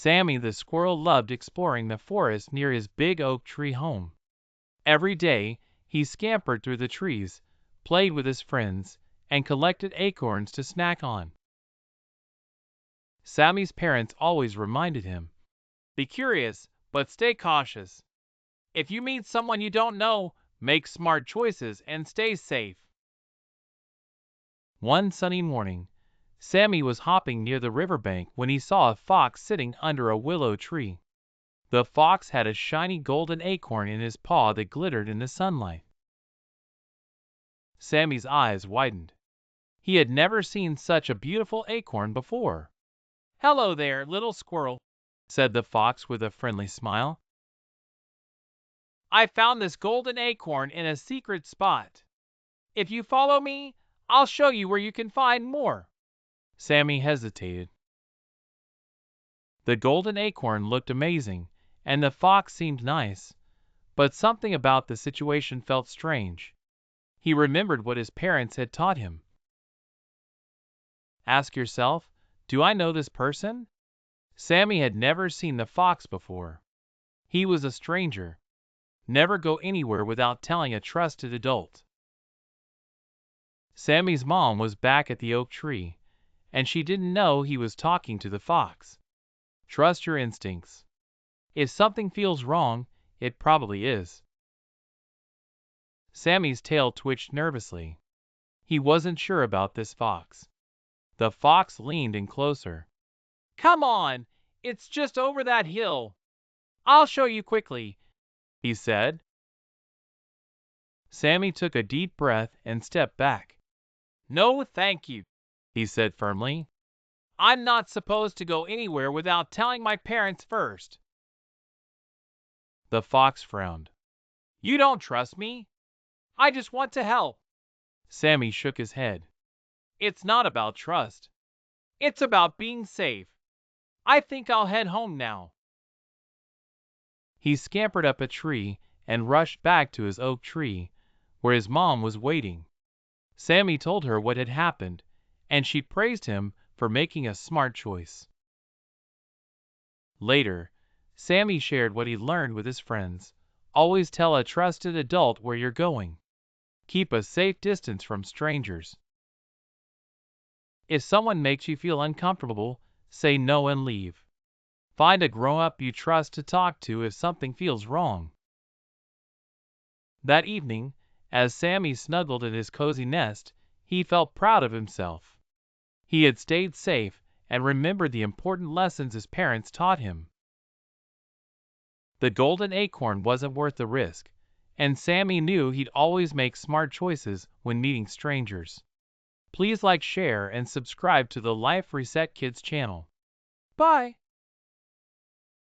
Sammy the Squirrel loved exploring the forest near his big oak tree home. Every day, he scampered through the trees, played with his friends, and collected acorns to snack on. Sammy's parents always reminded him, "Be curious, but stay cautious. If you meet someone you don't know, make smart choices and stay safe." One sunny morning, Sammy was hopping near the riverbank when he saw a fox sitting under a willow tree. The fox had a shiny golden acorn in his paw that glittered in the sunlight. Sammy's eyes widened. He had never seen such a beautiful acorn before. "Hello there, little squirrel," said the fox with a friendly smile. "I found this golden acorn in a secret spot. If you follow me, I'll show you where you can find more." Sammy hesitated. The golden acorn looked amazing, and the fox seemed nice, but something about the situation felt strange. He remembered what his parents had taught him. Ask yourself, "Do I know this person?" Sammy had never seen the fox before. He was a stranger. Never go anywhere without telling a trusted adult. Sammy's mom was back at the oak tree, and she didn't know he was talking to the fox. Trust your instincts. If something feels wrong, it probably is. Sammy's tail twitched nervously. He wasn't sure about this fox. The fox leaned in closer. "Come on, it's just over that hill. I'll show you quickly," he said. Sammy took a deep breath and stepped back. "No, thank you," he said firmly. "I'm not supposed to go anywhere without telling my parents first." The fox frowned. "You don't trust me? I just want to help." Sammy shook his head. "It's not about trust. It's about being safe. I think I'll head home now." He scampered up a tree and rushed back to his oak tree, where his mom was waiting. Sammy told her what had happened, and she praised him for making a smart choice. Later, Sammy shared what he learned with his friends. Always tell a trusted adult where you're going. Keep a safe distance from strangers. If someone makes you feel uncomfortable, say no and leave. Find a grown-up you trust to talk to if something feels wrong. That evening, as Sammy snuggled in his cozy nest, he felt proud of himself. He had stayed safe and remembered the important lessons his parents taught him. The golden acorn wasn't worth the risk, and Sammy knew he'd always make smart choices when meeting strangers. Please like, share, and subscribe to the Life Reset Kids channel. Bye!